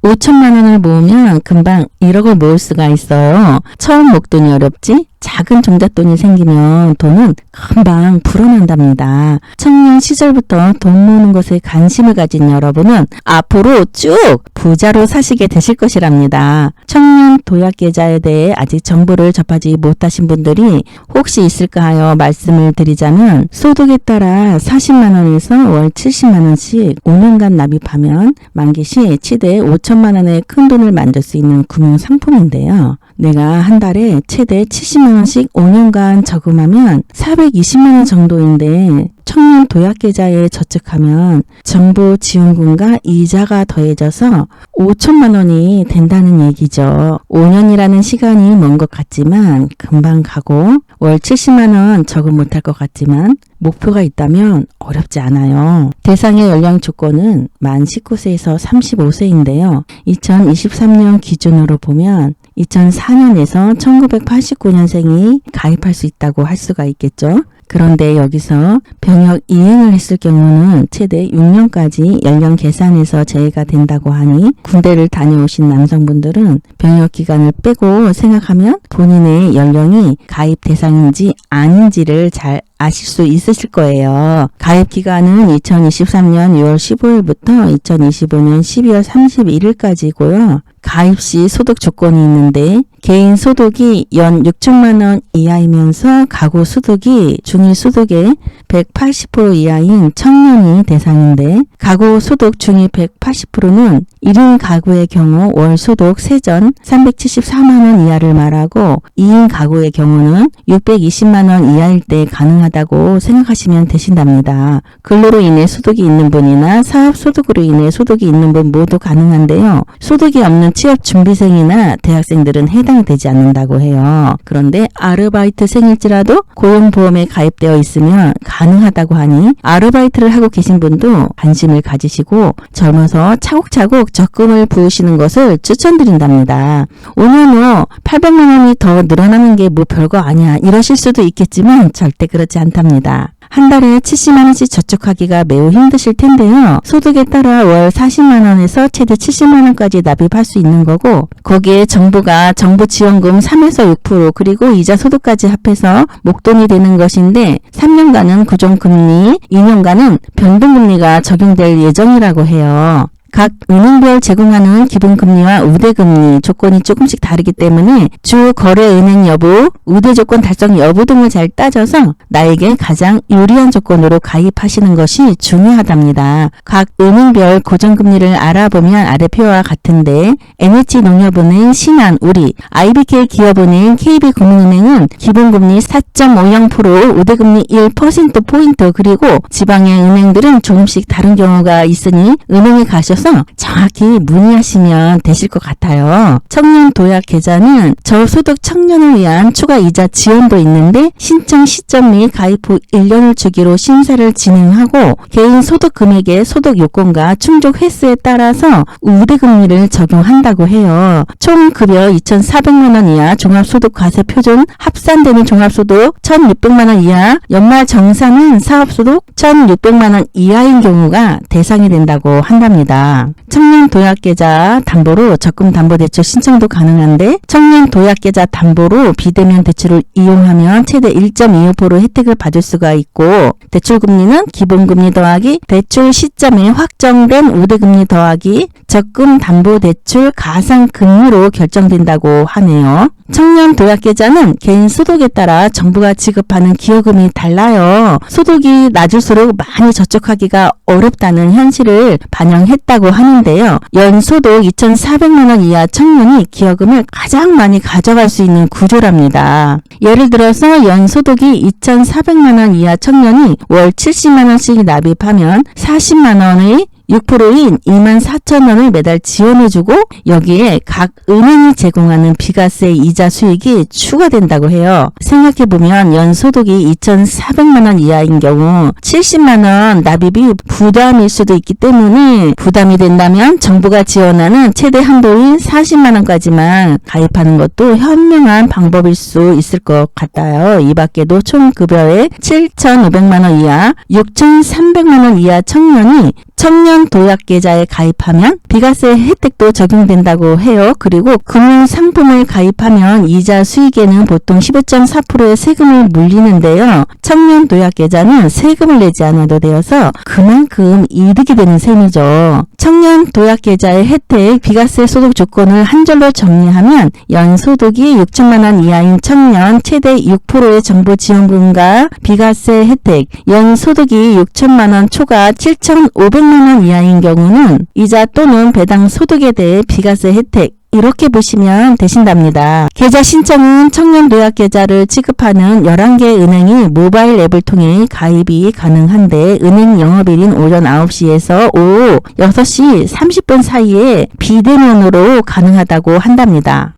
5천만 원을 모으면 금방 1억을 모을 수가 있어요. 처음 목돈이 어렵지? 작은 종잣돈이 생기면 돈은 금방 불어난답니다. 청년 시절부터 돈 모으는 것에 관심을 가진 여러분은 앞으로 쭉 부자로 사시게 되실 것이랍니다. 청년 도약계좌에 대해 아직 정보를 접하지 못하신 분들이 혹시 있을까 하여 말씀을 드리자면 소득에 따라 40만 원에서 월 70만 원씩 5년간 납입하면 만기 시 최대 5천만 원의 큰 돈을 만들 수 있는 금융 상품인데요. 내가 한 달에 최대 70만 원씩 5년간 저금하면 420만 원 정도인데 청년 도약계좌에 저축하면 정부 지원금과 이자가 더해져서 5천만 원이 된다는 얘기죠. 5년이라는 시간이 먼 것 같지만 금방 가고 월 70만 원 저금 못할 것 같지만 목표가 있다면 어렵지 않아요. 대상의 연령 조건은 만 19세에서 35세인데요. 2023년 기준으로 보면 2004년에서 1989년생이 가입할 수 있다고 할 수가 있겠죠. 그런데 여기서 병역 이행을 했을 경우는 최대 6년까지 연령 계산에서 제외가 된다고 하니 군대를 다녀오신 남성분들은 병역 기간을 빼고 생각하면 본인의 연령이 가입 대상인지 아닌지를 잘 아실 수 있으실 거예요. 가입 기간은 2023년 6월 15일부터 2025년 12월 31일까지고요. 가입 시 소득 조건이 있는데 개인 소득이 연 6천만 원 이하이면서 가구 소득이 중위 소득의 180% 이하인 청년이 대상인데 가구 소득 중위 180%는 1인 가구의 경우 월 소득 세전 374만 원 이하를 말하고 2인 가구의 경우는 620만 원 이하일 때 가능하다고 생각하시면 되신답니다. 근로로 인해 소득이 있는 분이나 사업 소득으로 인해 소득이 있는 분 모두 가능한데요. 소득이 없는 취업 준비생이나 대학생들은 해당이 되지 않는다고 해요. 그런데 아르바이트생일지라도 고용보험에 가입되어 있으면 가능하다고 하니 아르바이트를 하고 계신 분도 관심을 가지시고 젊어서 차곡차곡 적금을 부으시는 것을 추천드린답니다. 오늘 뭐 800만 원이 더 늘어나는 게 뭐 별거 아니야 이러실 수도 있겠지만 절대 그렇지 않답니다. 한 달에 70만 원씩 저축하기가 매우 힘드실 텐데요. 소득에 따라 월 40만 원에서 최대 70만 원까지 납입할 수 있는 거고 거기에 정부가 정부 지원금 3에서 6% 그리고 이자 소득까지 합해서 목돈이 되는 것인데 3년간은 고정금리, 2년간은 변동금리가 적용될 예정이라고 해요. 각 은행별 제공하는 기본금리와 우대금리 조건이 조금씩 다르기 때문에 주 거래 은행 여부, 우대 조건 달성 여부 등을 잘 따져서 나에게 가장 유리한 조건으로 가입하시는 것이 중요하답니다. 각 은행별 고정금리를 알아보면 아래 표와 같은데 NH농협은행, 신한, 우리, IBK 기업은행, KB국민은행은 기본금리 4.50%, 우대금리 1%포인트 그리고 지방의 은행들은 조금씩 다른 경우가 있으니 은행에 가셔서 정확히 문의하시면 되실 것 같아요. 청년 도약 계좌는 저소득 청년을 위한 추가 이자 지원도 있는데 신청 시점 및 가입 후 1년을 주기로 심사를 진행하고 개인 소득 금액의 소득 요건과 충족 횟수에 따라서 우대금리를 적용한다고 해요. 총 급여 2,400만 원 이하 종합소득 과세 표준 합산되는 종합소득 1,600만 원 이하 연말 정산은 사업소득 1,600만 원 이하인 경우가 대상이 된다고 한답니다. 청년 도약계좌 담보로 적금담보대출 신청도 가능한데 청년 도약계좌 담보로 비대면 대출을 이용하면 최대 1.25% 혜택을 받을 수가 있고 대출금리는 기본금리 더하기 대출 시점에 확정된 우대금리 더하기 적금담보대출 가상금리로 결정된다고 하네요. 청년 도약계좌는 개인 소득에 따라 정부가 지급하는 기여금이 달라요. 소득이 낮을수록 많이 저축하기가 어렵다는 현실을 반영했다고 하는데요. 연소득 2,400만 원 이하 청년이 기여금을 가장 많이 가져갈 수 있는 구조랍니다. 예를 들어서 연소득이 2,400만 원 이하 청년이 월 70만 원씩 납입하면 40만 원의 6%인 24,000원을 매달 지원해주고 여기에 각 은행이 제공하는 비과세 이자 수익이 추가된다고 해요. 생각해보면 연소득이 2,400만 원 이하인 경우 70만 원 납입이 부담일 수도 있기 때문에 부담이 된다면 정부가 지원하는 최대 한도인 40만 원까지만 가입하는 것도 현명한 방법일 수 있을 것 같아요. 이 밖에도 총 급여의 7,500만 원 이하, 6,300만 원 이하 청년이 청년 도약 계좌에 가입하면 비과세 혜택도 적용된다고 해요. 그리고 금융 상품을 가입하면 이자 수익에는 보통 15.4%의 세금을 물리는데요. 청년 도약 계좌는 세금을 내지 않아도 되어서 그만큼 이득이 되는 셈이죠. 청년 도약 계좌의 혜택, 비과세 소득 조건을 한 줄로 정리하면 연소득이 6천만 원 이하인 청년 최대 6%의 정부 지원금과 비과세 혜택, 연소득이 6천만 원 초과 7,500만 원 이하인 경우는 이자 또는 배당 소득에 대해 비과세 혜택, 이렇게 보시면 되신답니다. 계좌 신청은 청년 도약 계좌를 취급하는 11개 은행이 모바일 앱을 통해 가입이 가능한데 은행 영업일인 오전 9시에서 오후 6시 30분 사이에 비대면으로 가능하다고 한답니다.